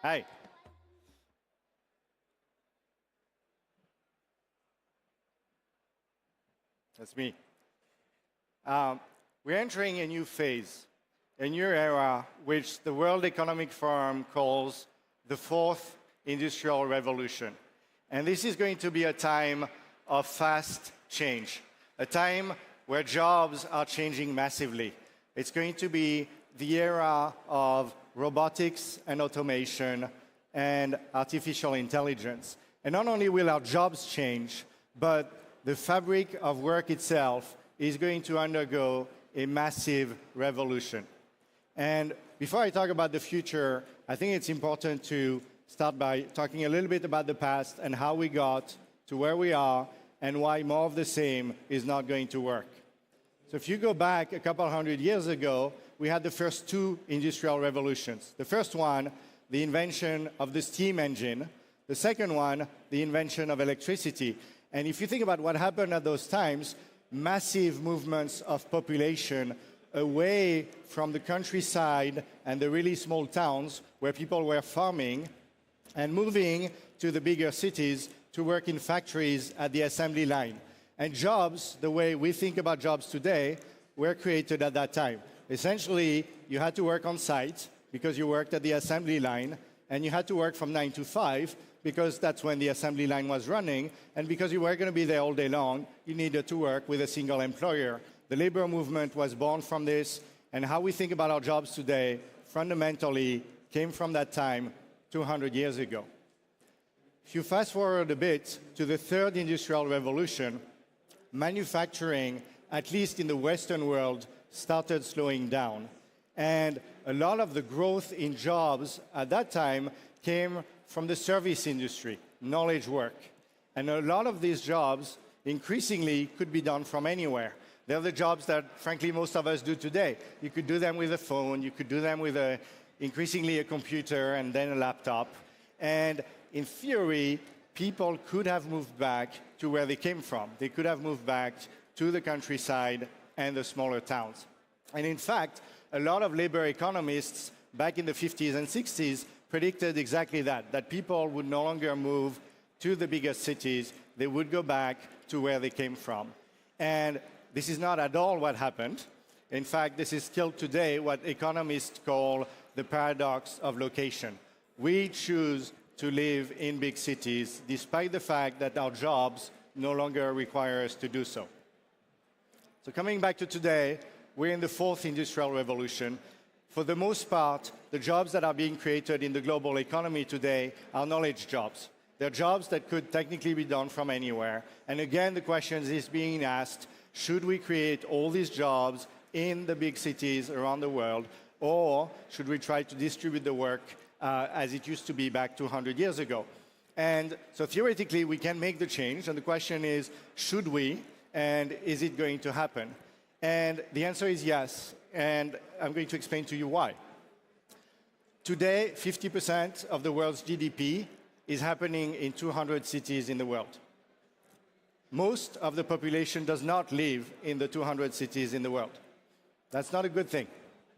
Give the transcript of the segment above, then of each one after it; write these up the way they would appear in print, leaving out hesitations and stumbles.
Hi. That's me. We're entering a new phase, a new era, which the World Economic Forum calls the fourth industrial revolution. And this is going to be a time of fast change, a time where jobs are changing massively. It's going to be the era of robotics and automation and artificial intelligence. And not only will our jobs change, but the fabric of work itself is going to undergo a massive revolution. And before I talk about the future, I think it's important to start by talking a little bit about the past and how we got to where we are and why more of the same is not going to work. So if you go back a couple hundred years ago, we had the first two industrial revolutions. The first one, the invention of the steam engine. The second one, the invention of electricity. And if you think about what happened at those times, massive movements of population away from the countryside and the really small towns where people were farming and moving to the bigger cities to work in factories at the assembly line. And jobs, the way we think about jobs today, were created at that time. Essentially, you had to work on site because you worked at the assembly line, and you had to work from 9 to 5 because that's when the assembly line was running, and because you were going to be there all day long, you needed to work with a single employer. The labor movement was born from this, and how we think about our jobs today fundamentally came from that time 200 years ago. If you fast forward a bit to the third industrial revolution, manufacturing, at least in the Western world, started slowing down. And a lot of the growth in jobs at that time came from the service industry, knowledge work. And a lot of these jobs increasingly could be done from anywhere. They're the jobs that, frankly, most of us do today. You could do them with a phone, you could do them with increasingly a computer and then a laptop. And in theory, people could have moved back to where they came from. They could have moved back to the countryside and the smaller towns. And in fact, a lot of labor economists back in the 50s and 60s predicted exactly that people would no longer move to the bigger cities. They would go back to where they came from. And this is not at all what happened. In fact, this is still today what economists call the paradox of location. We choose to live in big cities despite the fact that our jobs no longer require us to do so. So coming back to today, we're in the fourth industrial revolution. For the most part, the jobs that are being created in the global economy today are knowledge jobs. They're jobs that could technically be done from anywhere. And again, the question is being asked, should we create all these jobs in the big cities around the world, or should we try to distribute the work as it used to be back 200 years ago? And so theoretically, we can make the change, and the question is, should we, and is it going to happen? And the answer is yes, and I'm going to explain to you why. Today, 50% of the world's GDP is happening in 200 cities in the world. Most of the population does not live in the 200 cities in the world. That's not a good thing.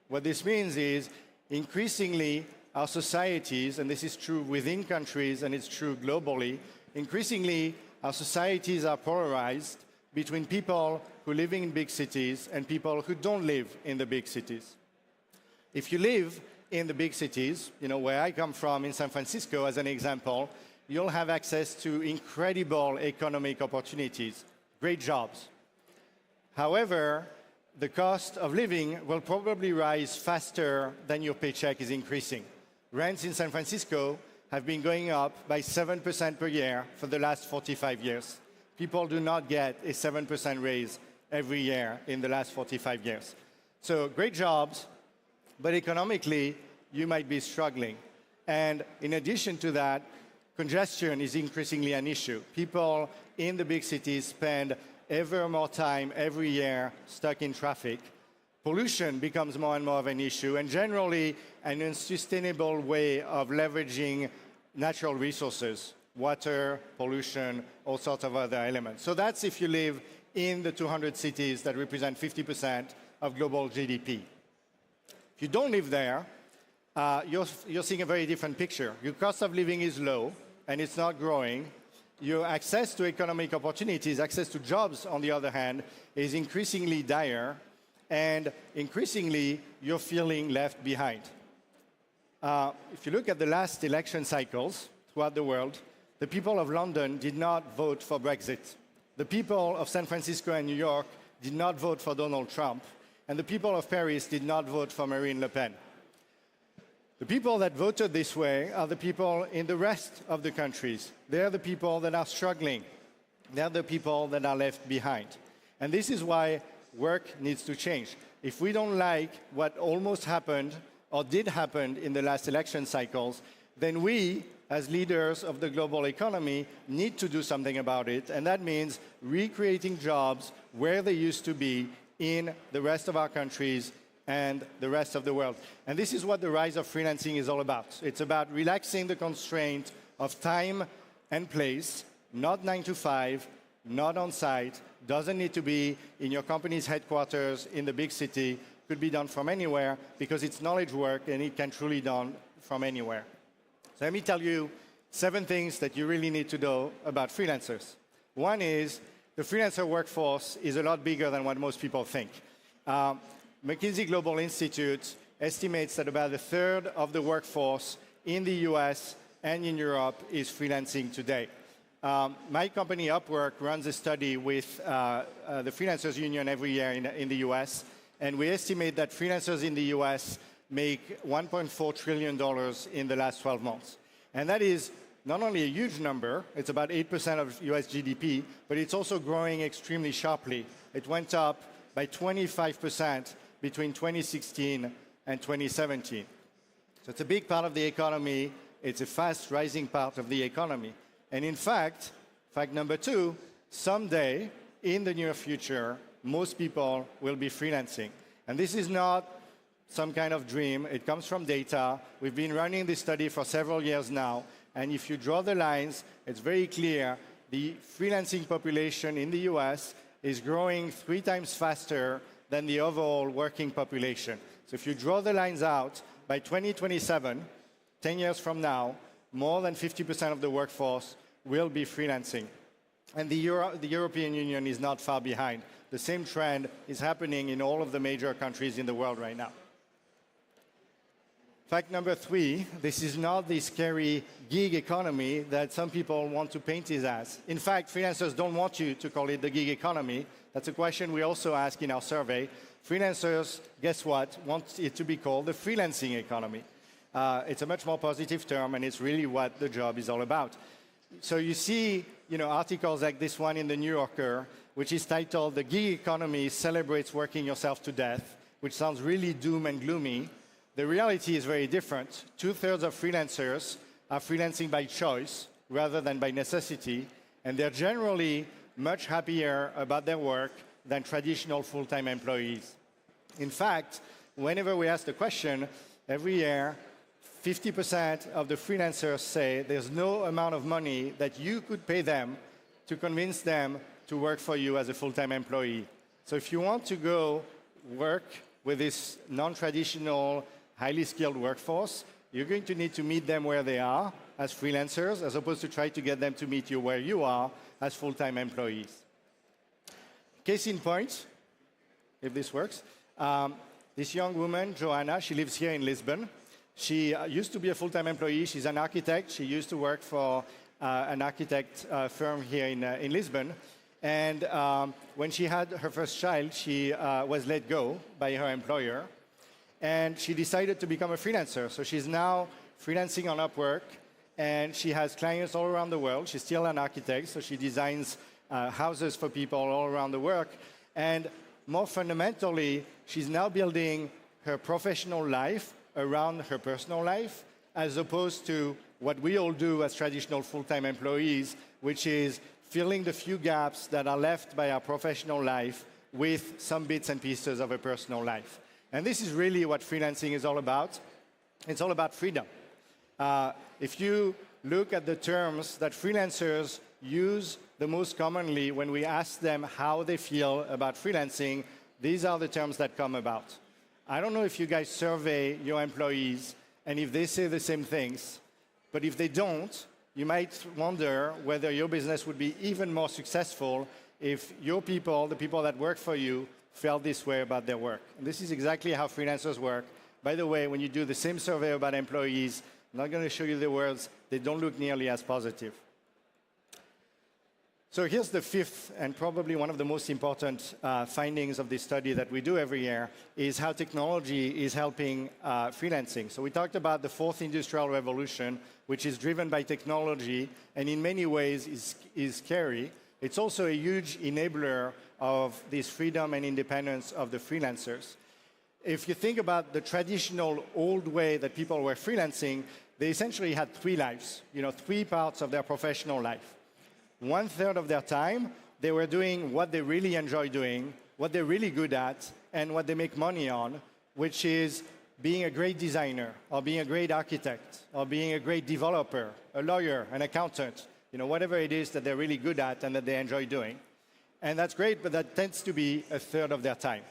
What this means is, increasingly, our societies, and this is true within countries and it's true globally, increasingly, our societies are polarized between people who live in big cities and people who don't live in the big cities. If you live in the big cities, where I come from in San Francisco as an example, you'll have access to incredible economic opportunities, great jobs. However, the cost of living will probably rise faster than your paycheck is increasing. Rents in San Francisco have been going up by 7% per year for the last 45 years. People do not get a 7% raise every year in the last 45 years. So great jobs, but economically, you might be struggling. And in addition to that, congestion is increasingly an issue. People in the big cities spend ever more time every year stuck in traffic. Pollution becomes more and more of an issue, and generally an unsustainable way of leveraging natural resources, water, pollution, all sorts of other elements. So that's if you live in the 200 cities that represent 50% of global GDP. If you don't live there, you're seeing a very different picture. Your cost of living is low, and it's not growing. Your access to economic opportunities, access to jobs, on the other hand, is increasingly dire, and increasingly, you're feeling left behind. If you look at the last election cycles throughout the world, the people of London did not vote for Brexit. The people of San Francisco and New York did not vote for Donald Trump, and the people of Paris did not vote for Marine Le Pen. The people that voted this way are the people in the rest of the countries. They're the people that are struggling. They're the people that are left behind. And this is why work needs to change. If we don't like what almost happened or did happen in the last election cycles, then we, as leaders of the global economy, need to do something about it. And that means recreating jobs where they used to be in the rest of our countries and the rest of the world. And this is what the rise of freelancing is all about. It's about relaxing the constraint of time and place, not 9 to 5, not on site, doesn't need to be in your company's headquarters in the big city, could be done from anywhere because it's knowledge work and it can truly be done from anywhere. So let me tell you 7 things that you really need to know about freelancers. One is the freelancer workforce is a lot bigger than what most people think. McKinsey Global Institute estimates that about a third of the workforce in the US and in Europe is freelancing today. My company, Upwork, runs a study with the Freelancers Union every year in the US, and we estimate that freelancers in the US make $1.4 trillion in the last 12 months. And that is not only a huge number, it's about 8% of US GDP, but it's also growing extremely sharply. It went up by 25% between 2016 and 2017. So it's a big part of the economy. It's a fast rising part of the economy. And in fact, fact number 2, someday in the near future, most people will be freelancing. And this is not some kind of dream. It comes from data. We've been running this study for several years now. And if you draw the lines, it's very clear the freelancing population in the US is growing 3 times faster than the overall working population. So if you draw the lines out, by 2027, 10 years from now, more than 50% of the workforce will be freelancing. And the European Union is not far behind. The same trend is happening in all of the major countries in the world right now. Fact number 3, this is not the scary gig economy that some people want to paint it as. In fact, freelancers don't want you to call it the gig economy. That's a question we also ask in our survey. Freelancers, guess what, want it to be called the freelancing economy. It's a much more positive term, and it's really what the job is all about. So you see, articles like this one in the New Yorker, which is titled "The Gig Economy Celebrates Working Yourself to Death," which sounds really doom and gloomy. The reality is very different. 2/3 of freelancers are freelancing by choice rather than by necessity, and they're generally much happier about their work than traditional full-time employees. In fact, whenever we ask the question, every year, 50% of the freelancers say there's no amount of money that you could pay them to convince them to work for you as a full-time employee. So if you want to go work with this non-traditional, highly skilled workforce, you're going to need to meet them where they are as freelancers, as opposed to try to get them to meet you where you are as full-time employees. Case in point, if this works, this young woman, Joanna, she lives here in Lisbon. She used to be a full-time employee. She's an architect. She used to work for an architect firm here in Lisbon. And when she had her first child, she was let go by her employer. And she decided to become a freelancer. So she's now freelancing on Upwork. And she has clients all around the world. She's still an architect, so she designs houses for people all around the world. And more fundamentally, she's now building her professional life around her personal life, as opposed to what we all do as traditional full-time employees, which is filling the few gaps that are left by our professional life with some bits and pieces of a personal life. And this is really what freelancing is all about. It's all about freedom. If you look at the terms that freelancers use the most commonly when we ask them how they feel about freelancing. These are the terms that come about. I don't know if you guys survey your employees and if they say the same things, but if they don't, you might wonder whether your business would be even more successful if your people, the people that work for you, felt this way about their work. And this is exactly how freelancers work. By the way, when you do the same survey about employees, I'm not going to show you the words, they don't look nearly as positive. So here's the fifth and probably one of the most important findings of this study that we do every year is how technology is helping freelancing. So we talked about the fourth industrial revolution, which is driven by technology and in many ways is scary. It's also a huge enabler of this freedom and independence of the freelancers. If you think about the traditional old way that people were freelancing, they essentially had three lives, three parts of their professional life. 1/3 of their time, they were doing what they really enjoy doing, what they're really good at, and what they make money on, which is being a great designer, or being a great architect, or being a great developer, a lawyer, an accountant, whatever it is that they're really good at and that they enjoy doing. And that's great, but that tends to be 1/3 of their time.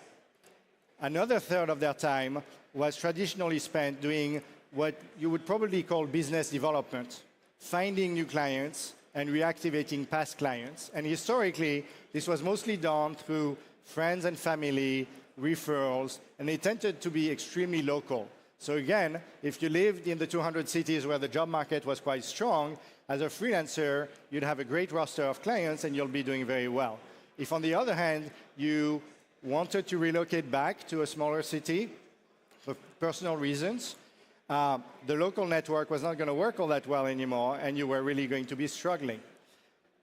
Another 1/3 of their time was traditionally spent doing what you would probably call business development, finding new clients and reactivating past clients. And historically, this was mostly done through friends and family, referrals, and they tended to be extremely local. So again, if you lived in the 200 cities where the job market was quite strong, as a freelancer, you'd have a great roster of clients and you'll be doing very well. If on the other hand, you wanted to relocate back to a smaller city for personal reasons, the local network was not going to work all that well anymore, and you were really going to be struggling.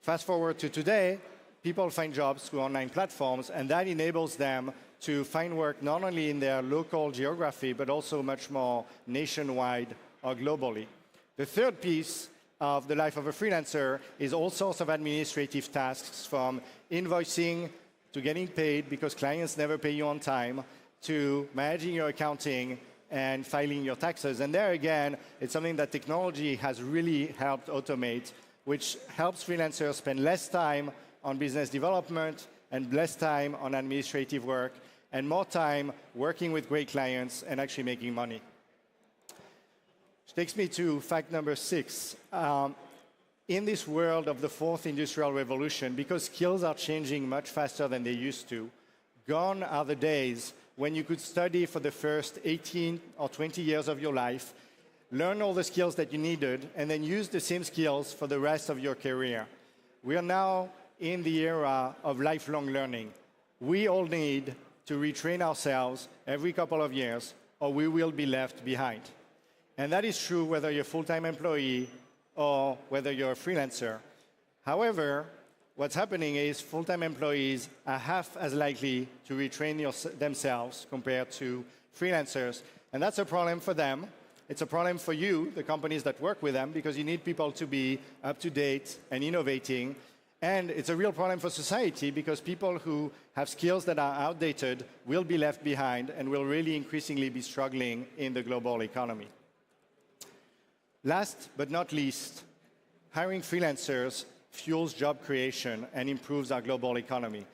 Fast forward to today, people find jobs through online platforms, and that enables them to find work not only in their local geography, but also much more nationwide or globally. The third piece of the life of a freelancer is all sorts of administrative tasks, from invoicing to getting paid because clients never pay you on time, to managing your accounting and filing your taxes. And there again, it's something that technology has really helped automate, which helps freelancers spend less time on business development and less time on administrative work and more time working with great clients and actually making money. Which takes me to fact number 6. In this world of the fourth industrial revolution, because skills are changing much faster than they used to, gone are the days when you could study for the first 18 or 20 years of your life, learn all the skills that you needed, and then use the same skills for the rest of your career. We are now in the era of lifelong learning. We all need to retrain ourselves every couple of years, or we will be left behind. And that is true whether you're a full-time employee or whether you're a freelancer. However, what's happening is full-time employees are half as likely to retrain themselves compared to freelancers. And that's a problem for them. It's a problem for you, the companies that work with them, because you need people to be up to date and innovating. And it's a real problem for society because people who have skills that are outdated will be left behind and will really increasingly be struggling in the global economy. Last but not least, hiring freelancers fuels job creation and improves our global economy.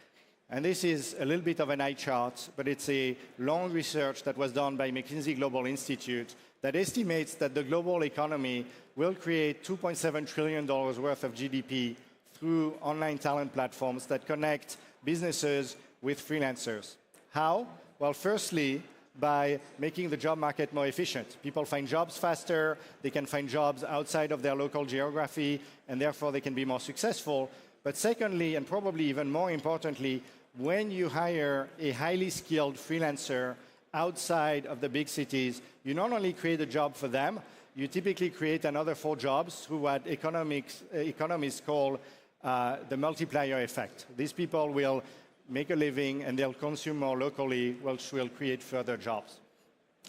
And this is a little bit of an eye chart, but it's a long research that was done by McKinsey Global Institute that estimates that the global economy will create $2.7 trillion worth of GDP through online talent platforms that connect businesses with freelancers. How? Well, firstly, by making the job market more efficient. People find jobs faster, they can find jobs outside of their local geography, and therefore they can be more successful. But secondly, and probably even more importantly, when you hire a highly skilled freelancer outside of the big cities, you not only create a job for them, you typically create another 4 jobs through what economists call the multiplier effect. These people will make a living and they'll consume more locally, which will create further jobs.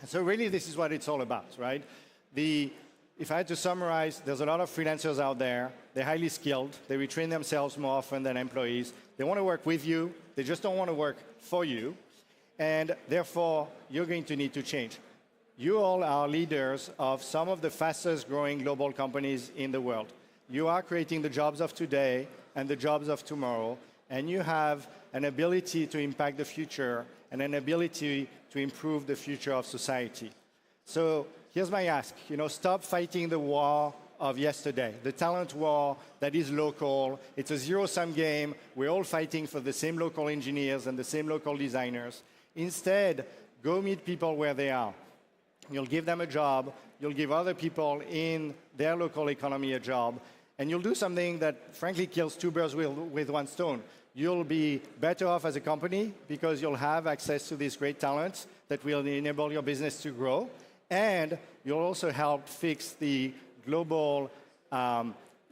So really, this is what it's all about, right? If I had to summarize, there's a lot of freelancers out there. They're highly skilled. They retrain themselves more often than employees. They want to work with you. They just don't want to work for you. And therefore, you're going to need to change. You all are leaders of some of the fastest growing global companies in the world. you are creating the jobs of today and the jobs of tomorrow, and you have an ability to impact the future and an ability to improve the future of society. So here's my ask, stop fighting the war of yesterday, the talent war that is local. It's a zero-sum game. We're all fighting for the same local engineers and the same local designers. Instead, go meet people where they are. You'll give them a job. You'll give other people in their local economy a job. And you'll do something that, frankly, kills two birds with one stone. You'll be better off as a company because you'll have access to these great talents that will enable your business to grow. And you'll also help fix the global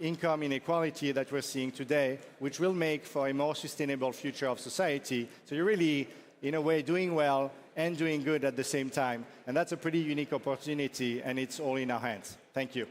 income inequality that we're seeing today, which will make for a more sustainable future of society. So you're really, in a way, doing well and doing good at the same time. And that's a pretty unique opportunity, and it's all in our hands. Thank you.